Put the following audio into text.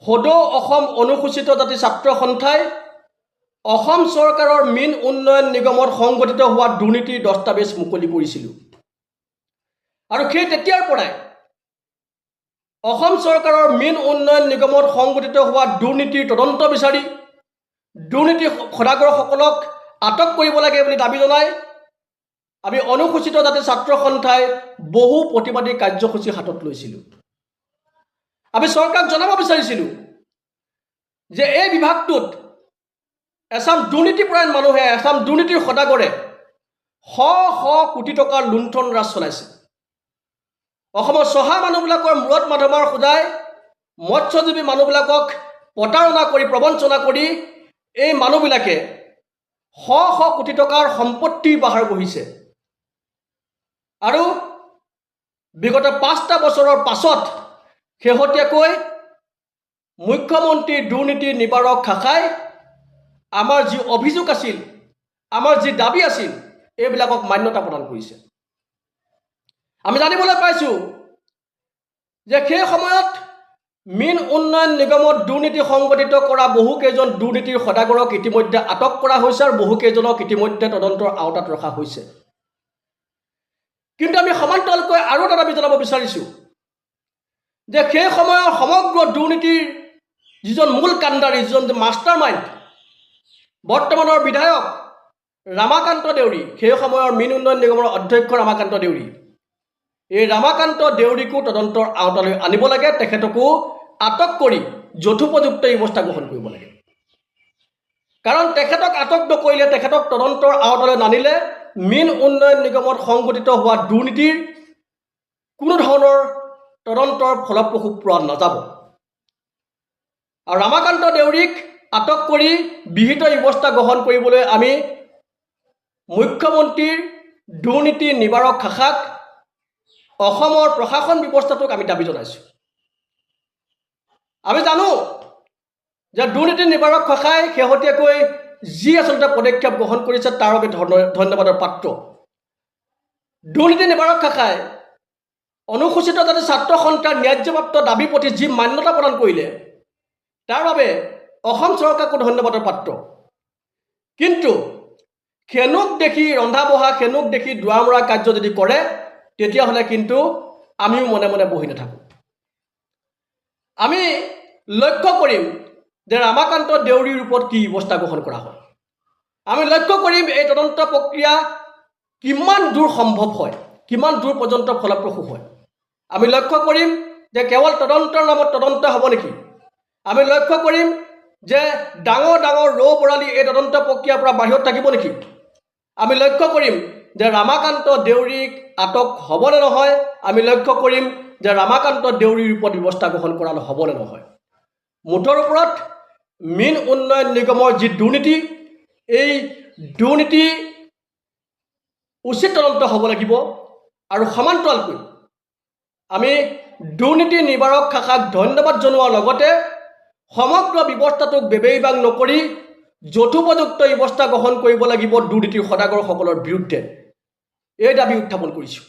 সদৌ অসম অনুসূচিত জাতি ছাত্ৰ সন্থাই অসম চৰকাৰৰ মীন উন্নয়ন নিগমত সংঘটিত হোৱা দুৰ্নীতিৰ দস্তাবেজ মুকলি কৰিছিলোঁ। আৰু সেই তেতিয়াৰ পৰাই অসম চৰকাৰৰ মীন উন্নয়ন নিগমত সংঘটিত হোৱা দুৰ্নীতিৰ তদন্ত বিচাৰি দুৰ্নীতি সদাগৰসকলক আটক কৰিব লাগে বুলি দাবী জনাই আমি অনুসূচিত জাতি ছাত্ৰ সন্থাই বহু প্ৰতিবাদী কাৰ্যসূচী হাতত লৈছিলোঁ। আমি চৰকাৰক জনাব বিচাৰিছিলোঁ যে এই বিভাগটোত এচাম দুৰ্নীতিপৰায়ণ মানুহে, এচাম দুৰ্নীতিৰ সদাগৰে শ শ কোটি টকাৰ লুণ্ঠন ৰাজ চলাইছে। অসমৰ চহা মানুহবিলাকৰ মূৰত মাধমাৰ সজাই মৎস্যজীৱী মানুহবিলাকক প্ৰতাৰণা কৰি প্ৰবঞ্চনা কৰি এই মানুহবিলাকে শ শ কোটি টকাৰ সম্পত্তিৰ পাহাৰ বহিছে। আৰু বিগত ৫টা বছৰৰ পাছত শেহতীয়াকৈ মুখ্যমন্ত্ৰীৰ দুৰ্নীতি নিবাৰক শাখাই আমাৰ যি অভিযোগ আছিল, আমাৰ যি দাবী আছিল, এইবিলাকক মান্যতা প্ৰদান কৰিছে। আমি জানিবলৈ পাইছোঁ যে সেই সময়ত মীন উন্নয়ন নিগমত দুৰ্নীতি সংঘটিত কৰা বহুকেইজন দুৰ্নীতিৰ সদাগৰক ইতিমধ্যে আটক কৰা হৈছে আৰু বহুকেইজনক ইতিমধ্যে তদন্তৰ আওতাত ৰখা হৈছে। কিন্তু আমি সমান্তৰালকৈ আৰু এটা দাবী জনাব বিচাৰিছোঁ যে সেই সময়ৰ সমগ্ৰ দুৰ্নীতিৰ যিজন মূল কাণ্ডাৰী, যিজন মাষ্টাৰ মাইণ্ড, বৰ্তমানৰ বিধায়ক ৰামাকান্ত দেউৰী, সেই সময়ৰ মীন উন্নয়ন নিগমৰ অধ্যক্ষ ৰামাকান্ত দেউৰী, এই ৰামাকান্ত দেউৰীকো তদন্তৰ আওতালৈ আনিব লাগে, তেখেতকো আটক কৰি যথোপযুক্ত ব্যৱস্থা গ্ৰহণ কৰিব লাগে। কাৰণ তেখেতক আটক নকৰিলে, তেখেতক তদন্তৰ আওতালৈ নানিলে মীন উন্নয়ন নিগমত সংঘটিত হোৱা দুৰ্নীতিৰ কোনো ধৰণৰ তদন্তৰ ফলপ্ৰসূ পোৱা নাযাব। আৰু ৰামাকান্ত দেউৰীক আটক কৰি বিহিত ব্যৱস্থা গ্ৰহণ কৰিবলৈ আমি মুখ্যমন্ত্ৰীৰ দুৰ্নীতি নিবাৰক শাখাক, অসমৰ প্ৰশাসন ব্যৱস্থাটোক আমি দাবী জনাইছোঁ। আমি জানো যে দুৰ্নীতি নিবাৰক শাখাই শেহতীয়াকৈ যি আচলতে পদক্ষেপ গ্ৰহণ কৰিছে তাৰ বাবে ধন্যবাদৰ পাত্ৰ। দুৰ্নীতি নিবাৰক শাখাই অনুসূচিত জাতি ছাত্ৰ সন্থাৰ ন্যায্যপ্ৰাপ্ত দাবী প্ৰতি যি মান্যতা প্ৰদান কৰিলে তাৰ বাবে অসম চৰকাৰকো ধন্যবাদৰ পাত্ৰ। কিন্তু খেনুক দেখি ৰন্ধা বঢ়া, খেনুক দেখি দুৱাৰমৰা কাৰ্য যদি কৰে তেতিয়াহ'লে কিন্তু আমিও মনে মনে বহি নাথাকোঁ। আমি লক্ষ্য কৰিম যে ৰামাকান্ত দেউৰীৰ ওপৰত কি ব্যৱস্থা গ্ৰহণ কৰা হয়। আমি লক্ষ্য কৰিম এই তদন্ত প্ৰক্ৰিয়া কিমান দূৰ সম্ভৱ হয়, কিমান দূৰ পৰ্যন্ত ফলপ্ৰসূ হয়। আমি লক্ষ্য কৰিম যে কেৱল তদন্তৰ নামত তদন্ত হ'ব নেকি। আমি লক্ষ্য কৰিম যে ডাঙৰ ডাঙৰ ৰৌ বৰালি এই তদন্ত প্ৰক্ৰিয়াৰ পৰা বাহিৰত থাকিব নেকি। আমি লক্ষ্য কৰিম যে ৰামাকান্ত দেউৰীক আটক হ'বনে নহয়। আমি লক্ষ্য কৰিম যে ৰামাকান্ত দেউৰীৰ ওপৰত ব্যৱস্থা গ্ৰহণ কৰা হ'বনে নহয়। মুঠৰ ওপৰত মীন উন্নয়ন নিগমৰ যি দুৰ্নীতি, এই দুৰ্নীতি উচিত তদন্ত হ'ব লাগিব। আৰু সমান্তৰালকৈ আমি দুৰ্নীতি নিবাৰক শাখাক ধন্যবাদ জনোৱাৰ লগতে সমগ্ৰ ব্যৱস্থাটোক বেবেইবাং নকৰি যথোপযুক্ত ব্যৱস্থা গ্ৰহণ কৰিব লাগিব দুৰ্নীতিৰ সদাগৰসকলৰ বিৰুদ্ধে, এই দাবী উত্থাপন কৰিছোঁ।